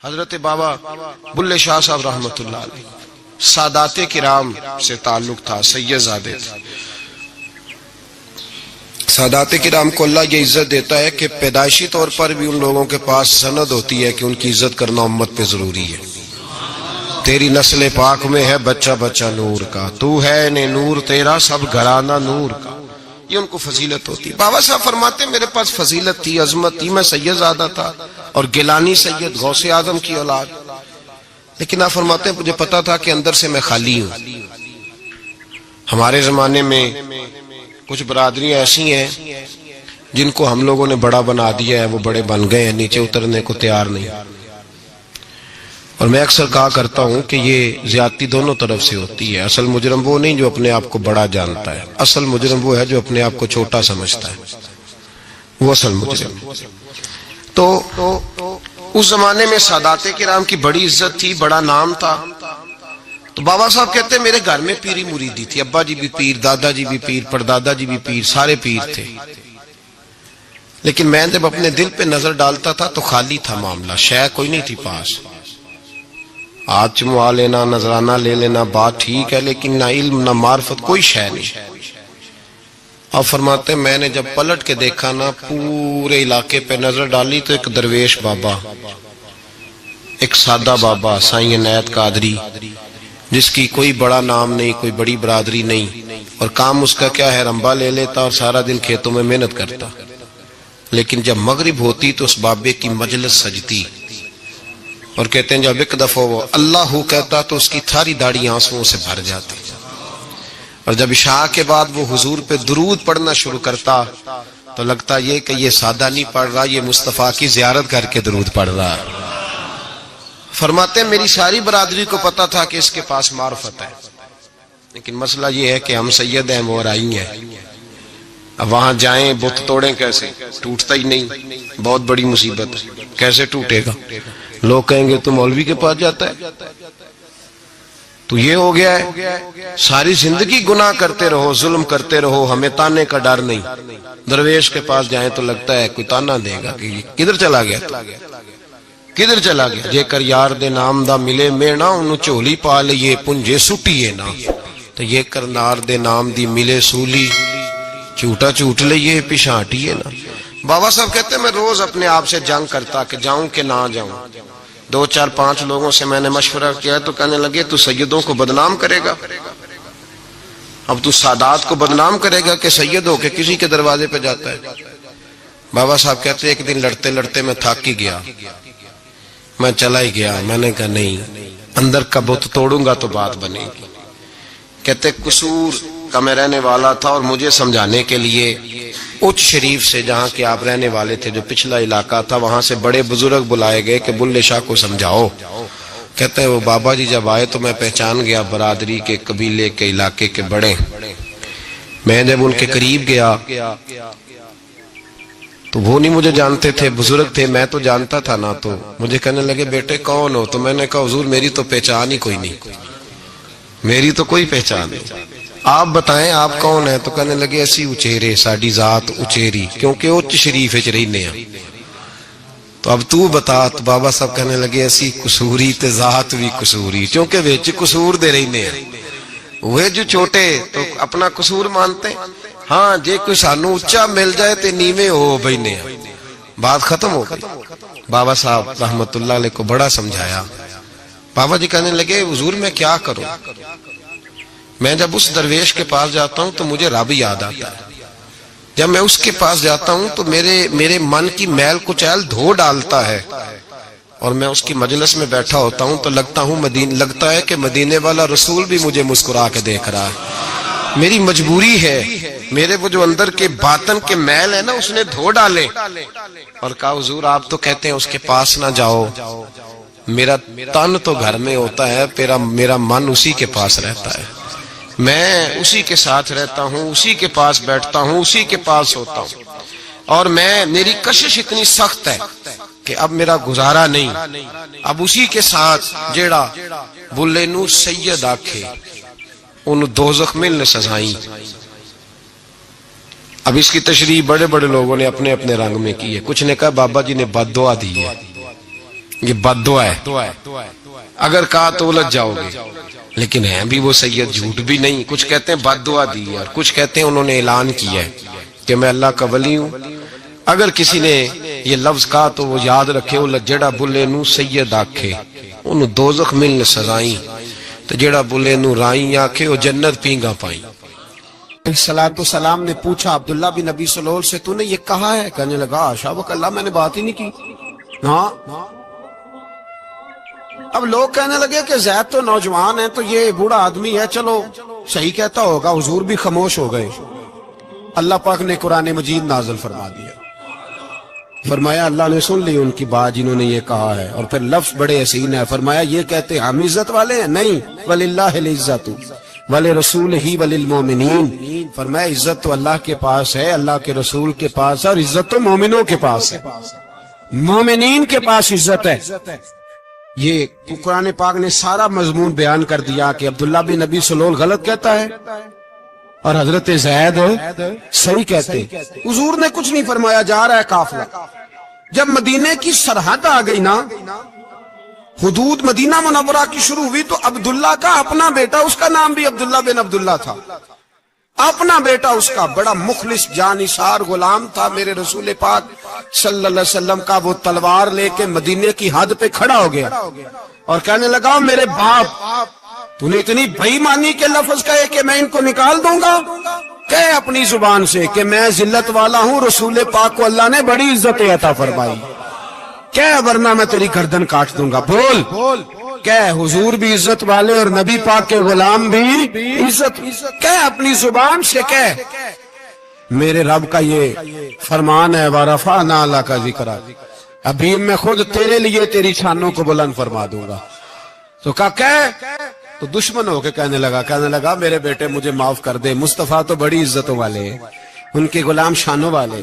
حضرت بابا بلے شاہ صاحب رحمت اللہ علیہ سادات کرام سے تعلق تھا، سید زادے تھے۔ سادات کرام کو اللہ یہ عزت دیتا ہے کہ پیدائشی طور پر بھی ان لوگوں کے پاس سند ہوتی ہے کہ ان کی عزت کرنا امت پہ ضروری ہے۔ تیری نسل پاک میں ہے بچہ بچہ نور کا، تو ہے نے نور تیرا سب گھرانہ نور کا، یہ ان کو فضیلت ہوتی ہے۔ بابا صاحب فرماتے میرے پاس فضیلت تھی، عظمت تھی، میں سید زادہ تھا اور گیلانی سید غوث اعظم کی اولاد، لیکن آپ فرماتے ہیں مجھے پتا تھا کہ اندر سے میں خالی ہوں۔ ہمارے زمانے میں کچھ برادریاں ایسی ہیں جن کو ہم لوگوں نے بڑا بنا دیا ہے، وہ بڑے بن گئے ہیں، نیچے اترنے کو تیار نہیں۔ اور میں اکثر کہا کرتا ہوں کہ یہ زیادتی دونوں طرف سے ہوتی ہے۔ اصل مجرم وہ نہیں جو اپنے آپ کو بڑا جانتا ہے، اصل مجرم وہ ہے جو اپنے آپ کو چھوٹا سمجھتا ہے، وہ اصل مجرم۔ تو اس زمانے میں سادات کرام کی بڑی عزت تھی، بڑا نام تھا۔ تو بابا صاحب کہتے ہیں میرے گھر میں پیری مریدی تھی، ابا جی بھی پیر، دادا جی بھی پیر، پردادا جی بھی پیر، سارے پیر تھے، لیکن میں جب اپنے دل پہ نظر ڈالتا تھا تو خالی تھا معاملہ، شے کوئی نہیں تھی پاس۔ ہاتھ چموا لینا، نذرانہ لے لینا بات ٹھیک ہے، لیکن نہ علم نہ معرفت، کوئی شے نہیں۔ اور فرماتے میں نے جب پلٹ کے دیکھا نا، پورے علاقے پہ نظر ڈالی تو ایک درویش بابا، ایک سادہ بابا سائیں عنایت قادری، جس کی کوئی بڑا نام نہیں، کوئی بڑی برادری نہیں، اور کام اس کا کیا ہے، رمبا لے لیتا اور سارا دن کھیتوں میں محنت کرتا، لیکن جب مغرب ہوتی تو اس بابے کی مجلس سجتی، اور کہتے ہیں جب ایک دفعہ وہ اللہ کہتا تو اس کی تھاری داڑھی آنسوؤں سے بھر جاتی، اور جب عشاء کے بعد وہ حضور پہ درود پڑھنا شروع کرتا تو لگتا یہ کہ یہ سادہ نہیں پڑھ رہا، یہ مصطفیٰ کی زیارت کر کے درود پڑھ رہا۔ فرماتے ہیں میری ساری برادری کو پتا تھا کہ اس کے پاس معرفت ہے، لیکن مسئلہ یہ ہے کہ ہم سید ہیں، وہ رائی ہیں، اب وہاں جائیں بت توڑیں کیسے، ٹوٹتا ہی نہیں، بہت بڑی مصیبت ہے، کیسے ٹوٹے گا؟ لوگ کہیں گے تو مولوی کے پاس جاتا ہے، تو یہ ہو گیا ہے ساری زندگی گناہ کرتے رہو، ظلم کرتے رہو، ہمیں تانے کا ڈر نہیں۔ درویش کے پاس جائیں تو لگتا ہے کوئی تانا دے گا کہ کدھر چلا گیا، کدھر چلا گیا؟ جے کر یار دے نام دا ملے مینا، انہوں چولی پا لئے پنجے سٹیے نا، تو یہ کر نار دے نام دی ملے سولی، چوٹا چوٹ لئے پشانٹیے نا۔ بابا صاحب کہتے ہیں میں روز اپنے آپ سے جنگ کرتا کہ جاؤں کہ نہ جاؤں۔ 2 4 5 لوگوں سے میں نے مشورہ کیا تو کہنے لگے تو سیدوں کو بدنام کرے گا، اب تو سادات کو بدنام کرے گا کہ سید ہو کے کسی کے دروازے پہ جاتا ہے۔ بابا صاحب کہتے ہیں ایک دن لڑتے لڑتے میں تھک ہی گیا، میں چلا ہی گیا، میں نے کہا نہیں، اندر کا بت توڑوں گا تو بات بنے گی۔ کہتے قصور کا میں رہنے والا تھا، اور مجھے سمجھانے کے لیے اچ شریف سے جہاں کہ آپ رہنے والے تھے، جو پچھلا علاقہ تھا، وہاں سے بڑے بزرگ بلائے گئے کہ بلے شاہ کو سمجھاؤ۔ کہتے ہیں وہ بابا جی جب آئے تو میں پہچان گیا برادری کے، قبیلے کے، علاقے کے بڑے۔ میں جب ان کے قریب گیا تو وہ نہیں مجھے جانتے تھے، بزرگ تھے، میں تو جانتا تھا نا، تو مجھے کہنے لگے بیٹے کون ہو؟ تو میں نے کہا حضور میری تو پہچان ہی کوئی نہیں، میری تو کوئی پہچان نہیں، آپ بتائیں آپ کون ہیں؟ تو کہنے لگے ایسی اچیرے، ساڑی ذات اچیری، کیونکہ اچ شریف اچ رہنے ہیں، تو اب تو بتا۔ تو بابا صاحب کہنے لگے ایسی قصوری تے ذات بھی قصوری، کیونکہ ویچ قصور دے رہنے ہیں، وہ جو چھوٹے تو اپنا قصور مانتے ہیں، ہاں جے کوئی سانو اچھا مل جائے تے نیویں ہو بہنے ہیں، بات ختم ہو گئی۔ بابا صاحب رحمت اللہ علیہ کو بڑا سمجھایا۔ بابا جی کہنے لگے حضور میں کیا کروں؟ میں جب اس درویش کے پاس جاتا ہوں تو مجھے رب یاد آتا ہے، جب میں اس کے پاس جاتا ہوں تو میرے من کی میل کچیل دھو ڈالتا ہے، اور میں اس کی مجلس میں بیٹھا ہوتا ہوں تو لگتا ہے کہ مدینے والا رسول بھی مجھے مسکرا کے دیکھ رہا ہے۔ میری مجبوری ہے، میرے وہ جو اندر کے باطن کے میل ہے نا اس نے دھو ڈالے، اور کہا حضور آپ تو کہتے ہیں اس کے پاس نہ جاؤ، میرا تن تو گھر میں ہوتا ہے، میرا من اسی کے پاس رہتا ہے، میں اسی کے ساتھ رہتا ہوں، اسی کے پاس بیٹھتا ہوں، اسی کے پاس ہوتا ہوں، اور میری کشش اتنی سخت ہے کہ اب میرا گزارا نہیں، اب اسی کے ساتھ جیڑا بلے نو سید آکھے انہوں دوزخ ملنے سزائیں۔ اب اس کی تشریح بڑے بڑے لوگوں نے اپنے اپنے رنگ میں کی ہے، کچھ نے کہا بابا جی نے بد دعا دی ہے، یہ بد دعا ہے، اگر کہا تو الجھ جاؤ گے، لیکن ہیں بھی وہ سید، جھوٹ بھی نہیں. کچھ کہتے ہیں بد دعا دی ہے اور کچھ کہتے ہیں انہوں نے اعلان کیا ہے کہ میں اللہ کا ولی ہوں. اگر کسی نے یہ لفظ کہا تو وہ یاد رکھے وہ جڑا بلے نو سید آکھے انہوں دوزخ ملن سزائیں، تو جڑا بلے نو رائیں آکھے وہ جنت پینگا پائیں. صلاۃ والسلام نے پوچھا عبداللہ بن نبی سلول سے تو نے یہ کہا ہے؟ کہنے لگا آشا وک اللہ میں نے بات ہی نہیں کی. ہاں. اب لوگ کہنے لگے کہ زید تو نوجوان ہے تو یہ بوڑھا آدمی ہے، چلو صحیح کہتا ہوگا. حضور بھی خاموش ہو گئے. اللہ پاک نے قرآن مجید نازل فرما دیا، فرمایا اللہ نے سن لی ان کی بات جنہوں نے یہ کہا ہے. اور پھر لفظ بڑے حسین ہے، فرمایا یہ کہتے ہم عزت والے ہیں؟ نہیں، وللہ العزت ولرسولہ وللمؤمنین. فرمایا عزت تو اللہ کے پاس ہے، اللہ کے رسول کے پاس ہے، اور عزت تو مومنوں کے پاس ہے، مومنین کے پاس عزت ہے. یہ قرآن پاک نے سارا مضمون بیان کر دیا کہ عبداللہ بن نبی سلول غلط کہتا ہے اور حضرت زید صحیح کہتے. حضور نے کچھ نہیں فرمایا، جا رہا ہے قافلہ. جب مدینے کی سرحد آ گئی نا، حدود مدینہ منورہ کی شروع ہوئی، تو عبداللہ کا اپنا بیٹا، اس کا نام بھی عبداللہ بن عبداللہ تھا، اپنا بیٹا اس کا بڑا مخلص جانثار غلام تھا میرے رسول پاک صلی اللہ علیہ وسلم کا. وہ تلوار لے کے مدینے کی حد پہ کھڑا ہو گیا اور کہنے لگا میرے باپ تو نے اتنی بے ایمانی کے لفظ کہے کہ میں ان کو نکال دوں گا. کہے اپنی زبان سے کہ میں ذلت والا ہوں، رسول پاک کو اللہ نے بڑی عزت عطا فرمائی، کہے ورنہ میں تیری گردن کاٹ دوں گا. بول کہے حضور بھی عزت والے اور نبی پاک کے غلام بھی عزت. کہے اپنی زبان سے کہے میرے رب کا یہ فرمان ہے وَرَفَعْنَا لَكَ ذِكْرَكَ، ابھی میں خود تیرے لیے تیری شانوں کو بلند فرما دوں گا. تو کہا تو دشمن ہو کے کہنے لگا میرے بیٹے مجھے معاف کر دے، مصطفیٰ تو بڑی عزتوں والے ہیں، ان کے غلام شانوں والے.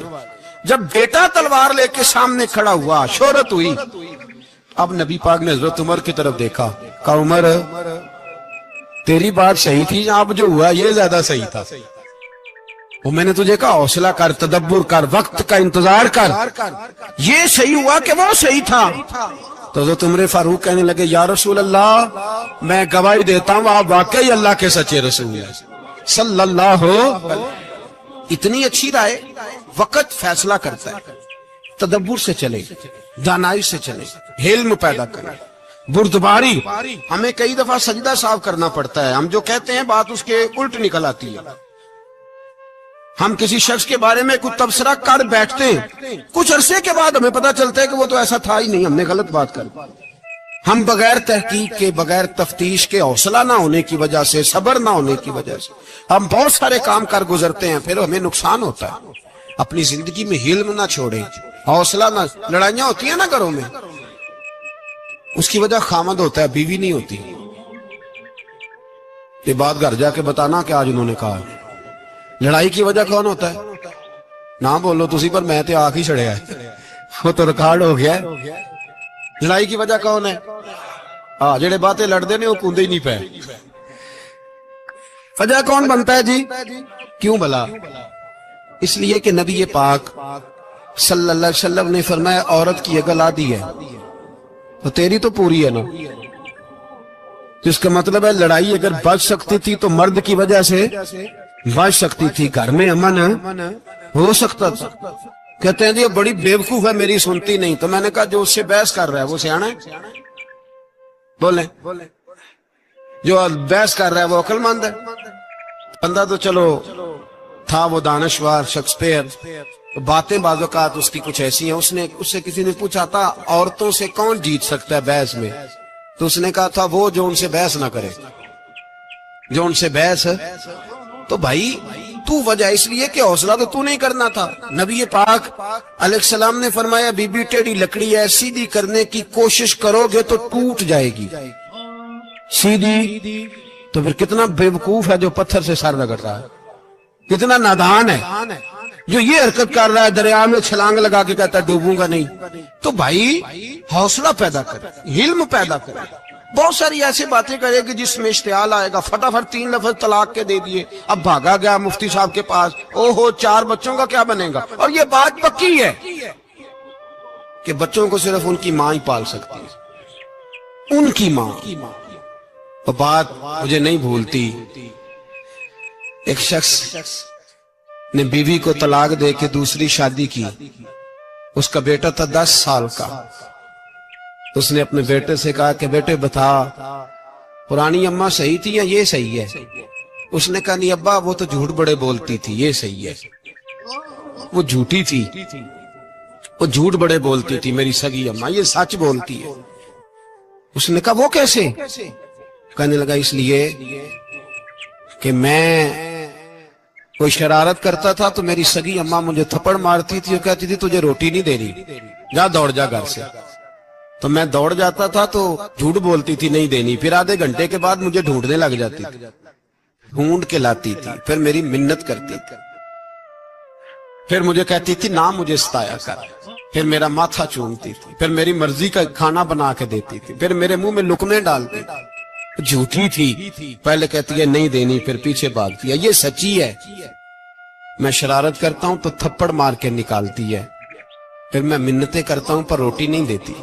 جب بیٹا تلوار لے کے سامنے کھڑا ہوا، شہرت ہوئی. اب نبی پاک نے حضرت عمر کی طرف دیکھا، کہا عمر تیری بات صحیح تھی، اب جو ہوا یہ زیادہ صحیح تھا. وہ میں نے تجھے کہا حوصلہ کر، تدبر کر، وقت کا انتظار کر، یہ صحیح ہوا کہ وہ صحیح تھا. تو حضرت عمر فاروق کہنے لگے یا رسول اللہ میں گواہی دیتا ہوں آپ واقعی اللہ کے سچے رسول ہیں صلی اللہ. اتنی اچھی رائے. وقت فیصلہ کرتا ہے، تدبر سے چلے، دانائی سے چلے، علم پیدا کرے، بردباری. ہمیں کئی دفعہ سجدہ صاف کرنا پڑتا ہے، ہم جو کہتے ہیں بات اس کے الٹ نکل آتی ہے. ہم کسی شخص کے بارے میں کوئی تبصرہ کر بیٹھتے ہیں، کچھ عرصے کے بعد ہمیں پتا چلتا ہے کہ وہ تو ایسا تھا ہی نہیں، ہم نے غلط بات کر. ہم بغیر تحقیق کے، بغیر تفتیش کے، حوصلہ نہ ہونے کی وجہ سے، صبر نہ ہونے کی وجہ سے ہم بہت سارے کام کر گزرتے ہیں، پھر ہمیں نقصان ہوتا ہے. اپنی زندگی میں علم نہ چھوڑیں، حوصلہ نہ. لڑائیاں ہوتی ہیں نا گھروں میں، اس کی وجہ خامد ہوتا ہے، بیوی نہیں ہوتی. یہ بات گھر جا کے بتانا کہ آج انہوں نے کہا. لڑائی کی وجہ کون ہوتا ہے؟ نہ بولو تسی پر میں تے آنکھ ہی چھڑیا ہے، وہ تو ریکارڈ ہو گیا ہے. لڑائی کی وجہ کون ہے؟ جڑے باتیں لڑتے نے وہ کوندے ہی نہیں پے. وجہ کون بنتا ہے جی؟ کیوں بلا؟ اس لیے کہ نبی پاک صلی اللہ علیہ وسلم نے فرمایا عورت کی عقل آدھی ہے تو تیری تو پوری ہے نا. جس کا مطلب ہے لڑائی اگر بچ سکتی تھی تو مرد کی وجہ سے بچ سکتی تھی، گھر میں امن ہو سکتا تھا. کہتے ہیں جی بڑی بیوقوف ہے میری سنتی نہیں. تو میں نے کہا جو اس سے بحث کر رہا ہے وہ سیانا ہے؟ بولیں جو بحث کر رہا ہے وہ عقل مند ہے؟ بندہ تو چلو تھا وہ دانشور شیکسپیئر، باتیں بعض اوقات اس کی کچھ ایسی ہیں. اس سے کسی نے پوچھا تھا عورتوں سے کون جیت سکتا ہے بحث میں، تو اس نے کہا تھا وہ جو ان سے بحث نہ کرے، جو ان سے بحث. تو بھائی تو وجہ اس لیے کہ حوصلہ تو نہیں کرنا تھا. نبی پاک علیہ السلام نے فرمایا بی بی ٹیڑھی لکڑی ہے، سیدھی کرنے کی کوشش کرو گے تو ٹوٹ جائے گی. سیدھی تو پھر کتنا بیوقوف ہے جو پتھر سے سر رگڑ رہا ہے، کتنا نادان ہے جو یہ حرکت کر رہا ہے، دریا میں چھلانگ لگا کے کہتا ہے ڈوبوں گا نہیں. تو بھائی حوصلہ پیدا کر، علم پیدا کر. بہت ساری ایسی باتیں کرے گی جس میں اشتعال آئے گا، فٹافٹ 3 لفظ طلاق کے دے دیے، اب بھاگا گیا مفتی صاحب کے پاس، او ہو 4 بچوں کا کیا بنے گا. اور یہ بات پکی ہے، کہ بچوں کو صرف ان کی ماں ہی پال سکتی ہے، ان کی ماں۔ وہ بات مجھے نہیں بھولتی، ایک شخص نے بیوی کو طلاق دے کے دوسری شادی کی، اس کا بیٹا تھا 10 سال کا۔ اس نے اپنے بیٹے سے کہا کہ بیٹے بتا، پرانی اماں صحیح تھی یا یہ صحیح ہے؟ اس نے کہا نہیں ابا، وہ تو جھوٹ بڑے بولتی تھی، یہ صحیح ہے۔ وہ جھوٹی تھی، وہ جھوٹ بڑے بولتی تھی میری سگی اماں، یہ سچ بولتی ہے۔ اس نے کہا وہ کیسے؟ کہنے لگا اس لیے کہ میں کوئی شرارت کرتا تھا تو میری سگی اماں مجھے تھپڑ مارتی تھی اور کہتی تھی تجھے روٹی نہیں دینی، جا دوڑ جا گھر سے۔ تو میں دوڑ جاتا تھا تو جھوٹ بولتی تھی نہیں دینی، پھر آدھے گھنٹے کے بعد مجھے ڈھونڈنے لگ جاتی تھی، ڈھونڈ کے لاتی تھی، پھر میری منت کرتی تھی، پھر مجھے کہتی تھی نہ مجھے ستایا کر، پھر میرا ماتھا چومتی تھی، پھر میری مرضی کا کھانا بنا کے دیتی تھی، پھر میرے منہ میں لقمے ڈالتی تھی۔ جھوٹی تھی، پہلے کہتی ہے نہیں دینی، پھر پیچھے بھاگتی ہے۔ یہ سچی ہے، میں شرارت کرتا ہوں تو تھپڑ مار کے نکالتی ہے، پھر میں منتیں کرتا ہوں پر روٹی نہیں دیتی،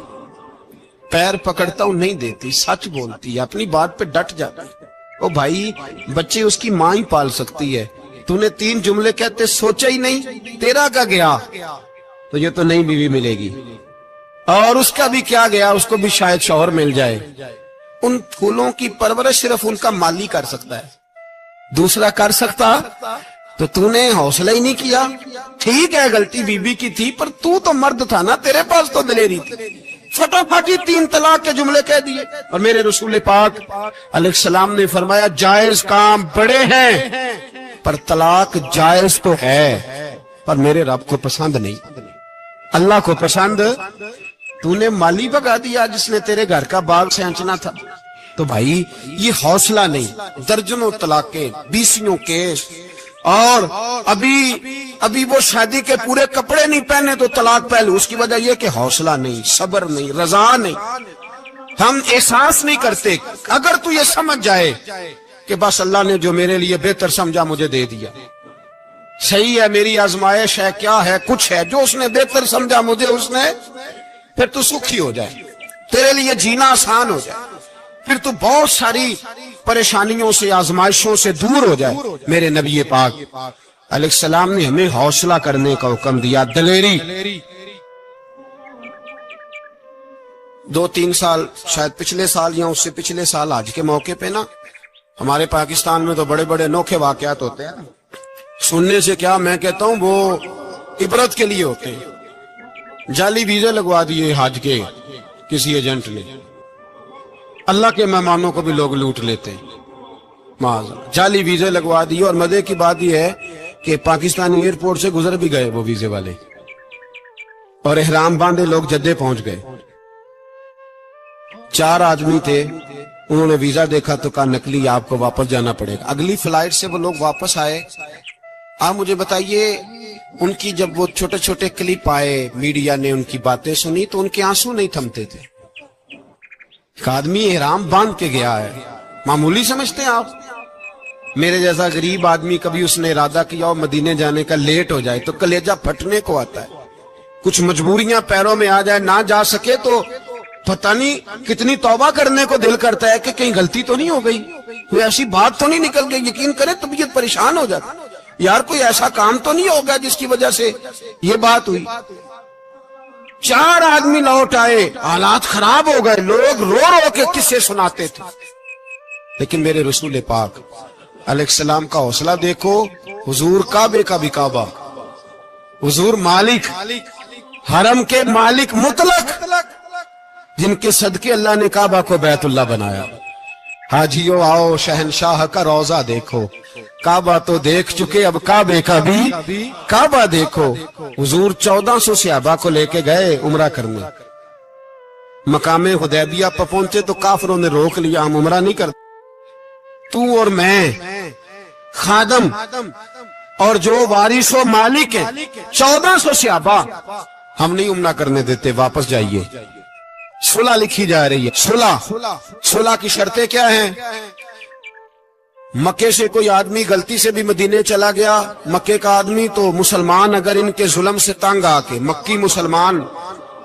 پیر پکڑتا ہوں نہیں دیتی، سچ بولتی ہے، اپنی بات پہ ڈٹ جاتی ہے۔ او بھائی، بچے اس کی ماں ہی پال سکتی ہے، تو نے 3 جملے کہتے سوچا ہی نہیں، تیرا کا گیا تو یہ تو نئی بیوی ملے گی، اور اس کا بھی کیا گیا، اس کو بھی شاید شوہر مل جائے۔ ان پھولوں کی پرورش صرف ان کا مالی کر سکتا ہے، دوسرا کر سکتا تو تو نے حوصلہ ہی نہیں کیا۔ ٹھیک ہے غلطی بی بی کی تھی، پر تو مرد تھا نا، تیرے پاس تو دلیری تھی، فٹافٹ 3 طلاق کے جملے کہہ دیے۔ اور میرے رسول پاک علیہ السلام نے فرمایا جائز کام بڑے ہیں، پر طلاق جائز تو ہے، پر میرے رب کو پسند نہیں، اللہ کو پسند۔ تو نے مالی بگا دیا جس نے تیرے گھر کا باغ سینچنا تھا۔ تو بھائی یہ حوصلہ نہیں، درجنوں طلاقیں، 20 کیس، اور ابھی وہ شادی کے پورے کپڑے نہیں پہنے تو طلاق پہلے، اس کی وجہ یہ کہ حوصلہ نہیں، صبر نہیں، رضا نہیں، ہم احساس نہیں کرتے۔ اگر تو یہ سمجھ جائے کہ بس اللہ نے جو میرے لیے بہتر سمجھا مجھے دے دیا، صحیح ہے، میری آزمائش ہے، کیا ہے، کچھ ہے جو اس نے بہتر سمجھا مجھے، اس نے، پھر تو سکھی ہو جائے، تیرے لیے جینا آسان ہو جائے، پھر تو بہت ساری پریشانیوں سے، آزمائشوں سے دور ہو جائے۔ میرے نبی پاک علیہ السلام نے ہمیں حوصلہ کرنے کا حکم دیا، دلیری۔ 2-3 سال شاید پچھلے سال یا اس سے پچھلے سال حج کے موقع پہ نا، ہمارے پاکستان میں تو بڑے بڑے انوکھے واقعات ہوتے ہیں، سننے سے کیا، میں کہتا ہوں وہ عبرت کے لیے ہوتے ہیں۔ جعلی ویزے لگوا دیے حج کے کسی ایجنٹ نے، اللہ کے مہمانوں کو بھی لوگ لوٹ لیتے ہیں، معاذ، جعلی ویزے لگوا دیے۔ اور مزے کی بات یہ ہے کہ پاکستانی ایئرپورٹ سے گزر بھی گئے وہ ویزے والے، اور احرام باندھے لوگ جدے پہنچ گئے۔ 4 آدمی تھے، انہوں نے ویزا دیکھا تو کہا نکلی، آپ کو واپس جانا پڑے گا۔ اگلی فلائٹ سے وہ لوگ واپس آئے۔ آپ مجھے بتائیے، ان کی جب وہ چھوٹے چھوٹے کلپ آئے، میڈیا نے ان کی باتیں سنی تو ان کے آنسو نہیں تھمتے تھے۔ ایک آدمی احرام باندھ کے گیا ہے، معمولی سمجھتے ہیں آپ؟ میرے جیسا غریب آدمی کبھی اس نے ارادہ کیا اور مدینے جانے کا لیٹ ہو جائے تو کلیجہ پھٹنے کو آتا ہے، کچھ مجبوریاں پیروں میں آ جائے، نہ جا سکے تو پتہ نہیں کتنی توبہ کرنے کو دل کرتا ہے کہ کہیں غلطی تو نہیں ہو گئی، کوئی ایسی بات تو نہیں نکل گئی، یقین کرے طبیعت پریشان ہو جاتا، یار کوئی ایسا کام تو نہیں ہوگا جس کی وجہ سے یہ بات ہوئی۔ 4 آدمی لوٹ آئے، حالات خراب ہو گئے، لوگ رو رو کے قصے سناتے تھے، لیکن میرے رسول پاک علیہ السلام کا حوصلہ دیکھو۔ حضور کعبے کا بھی کعبہ، حضور مالک، حرم کے مالک مطلق، جن کے صدقے اللہ نے کعبہ کو بیت اللہ بنایا۔ حاجیو آؤ شہنشاہ کا روضہ دیکھو، کعبہ تو دیکھ چکے، اب کعبے کا بھی کعبہ دیکھو۔ حضور 1400 صحابہ کو لے کے گئے عمرہ کرنے، مقام حدیبیہ پر پہنچے تو کافروں نے روک لیا، ہم عمرہ نہیں کرتے، تو اور میں خادم اور جو وارث و مالک ہیں 1400 صحابہ، ہم نہیں عمرہ کرنے دیتے، واپس جائیے۔ صلح لکھی جا رہی ہے، صلح کی شرطیں کیا ہیں؟ مکے سے کوئی آدمی غلطی سے بھی مدینے چلا گیا، مکے کا آدمی، تو مسلمان اگر ان کے ظلم سے تنگ آ کے، مکی مسلمان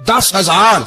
10,000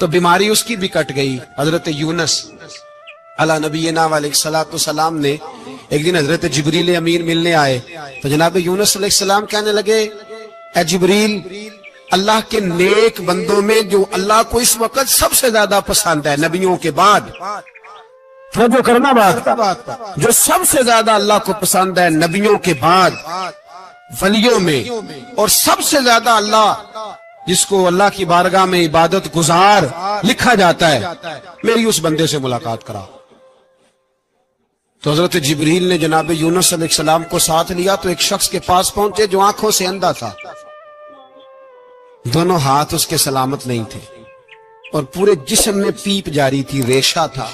تو بیماری اس کی بھی کٹ گئی۔ حضرت یونس علی نبینا علیہ السلام نے ایک دن حضرت جبریل امین ملنے آئے تو جناب یونس علیہ السلام کہنے لگے اے جبریل، اللہ کے نیک بندوں میں جو اللہ کو اس وقت سب سے زیادہ پسند ہے نبیوں کے بعد، جو کرنا بات جو سب سے زیادہ اللہ کو پسند ہے نبیوں کے بعد ولیوں میں، اور سب سے زیادہ اللہ جس کو اللہ کی بارگاہ میں عبادت گزار لکھا جاتا ہے، میری اس بندے سے ملاقات کرا۔ تو حضرت جبریل نے جناب یونس علیہ السلام کو ساتھ لیا تو ایک شخص کے پاس پہنچے جو آنکھوں سے اندھا تھا، دونوں ہاتھ اس کے سلامت نہیں تھے اور پورے جسم میں پیپ جاری تھی، ریشہ تھا۔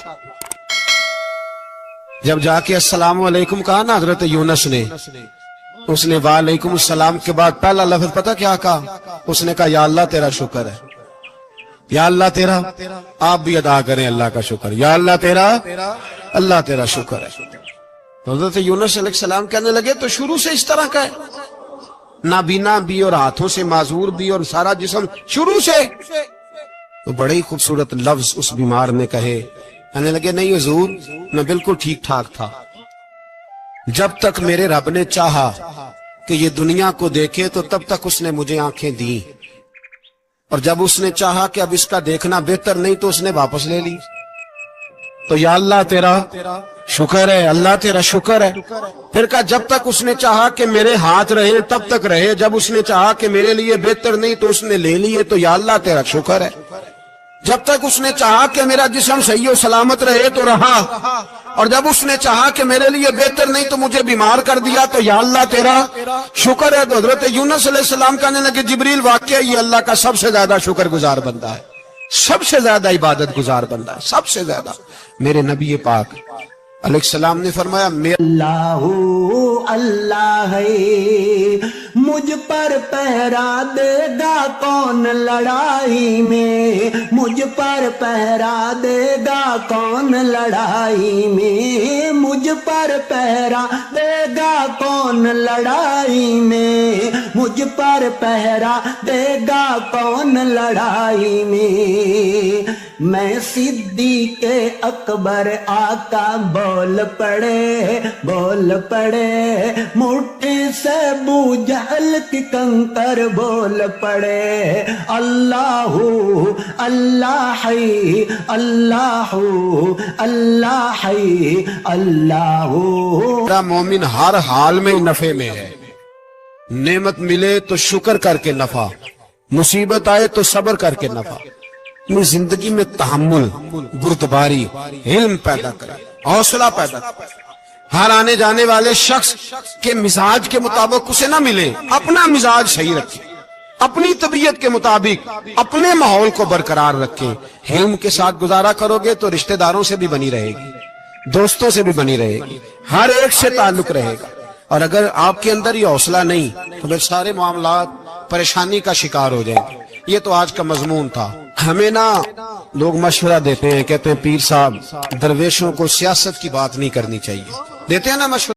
جب جا کے السلام علیکم کہا نا حضرت یونس نے، اس نے وعلیکم السلام کے بعد پہلا لفظ پتہ کیا کہا؟ اس نے کہا یا اللہ تیرا شکر ہے، یا اللہ تیرا، آپ بھی ادا کریں اللہ کا شکر، یا اللہ تیرا، اللہ تیرا شکر ہے۔ تو حضرت یونس علیہ السلام کہنے لگے تو شروع سے اس طرح کا ہے، نابینا بھی اور ہاتھوں سے معذور بھی اور سارا جسم شروع سے؟ تو بڑے ہی خوبصورت لفظ اس بیمار نے کہے، کہنے لگے نہیں حضور، میں بالکل ٹھیک ٹھاک تھا، جب تک میرے رب نے چاہا کہ یہ دنیا کو دیکھے تو تب تک اس نے مجھے آنکھیں دی، اور جب اس نے چاہا کہ اب اس کا دیکھنا بہتر نہیں تو اس نے واپس لے لی۔ تو یا اللہ تیرا شکر ہے، اللہ تیرا شکر ہے۔ پھر کہا جب تک اس نے چاہا کہ میرے ہاتھ رہے تب تک رہے، جب اس نے چاہا کہ میرے لیے بہتر نہیں تو اس نے لے لیے، تو یا اللہ تیرا شکر ہے۔ جب تک اس نے چاہا کہ میرا جسم صحیح و سلامت رہے تو رہا، اور جب اس نے چاہا کہ میرے لیے بہتر نہیں تو مجھے بیمار کر دیا، تو یا اللہ تیرا شکر ہے۔ تو حضرت یونس علیہ السلام کہنے لگے جبریل واقعی یہ اللہ کا سب سے زیادہ شکر گزار بندہ ہے، سب سے زیادہ عبادت گزار بندہ ہے، سب سے زیادہ۔ میرے نبی پاک علیہ السلام نے فرمایا اللہ اللہ ہے، مجھ پر پہرا دے گا کون لڑائی میں، مجھ پر پہرا دے گا کون لڑائی میں، مجھ پر پہرا دے گا کون لڑائی میں، مجھ پر پہرا دے گا کون لڑائی میں۔ میں صدیق اکبر آقا بول پڑے مٹھی سے بو جہل کی کنکر بول پڑے، اللہ اللہ ہے، اللہ اللہ ہے، اللہ۔ میرا مومن ہر حال میں نفع میں ہے، نعمت ملے تو شکر کر کے نفع، مصیبت آئے تو صبر کر کے نفع۔ اپنی زندگی میں تحمل، بردباری، علم پیدا کرے، حوصلہ پیدا کرے۔ ہر آنے جانے والے شخص کے مزاج کے مطابق اسے نہ ملے، اپنا مزاج صحیح رکھے، اپنی طبیعت کے مطابق اپنے ماحول کو برقرار رکھے۔ علم کے ساتھ گزارا کرو گے تو رشتہ داروں سے بھی بنی رہے گی، دوستوں سے بھی بنی رہے گی، ہر ایک سے تعلق رہے گا۔ اور اگر آپ کے اندر یہ حوصلہ نہیں تو پھر سارے معاملات پریشانی کا شکار ہو جائیں گے۔ یہ تو آج کا مضمون تھا۔ ہمیں نا لوگ مشورہ دیتے ہیں، کہتے ہیں پیر صاحب درویشوں کو سیاست کی بات نہیں کرنی چاہیے، دیتے ہیں نا مشورہ۔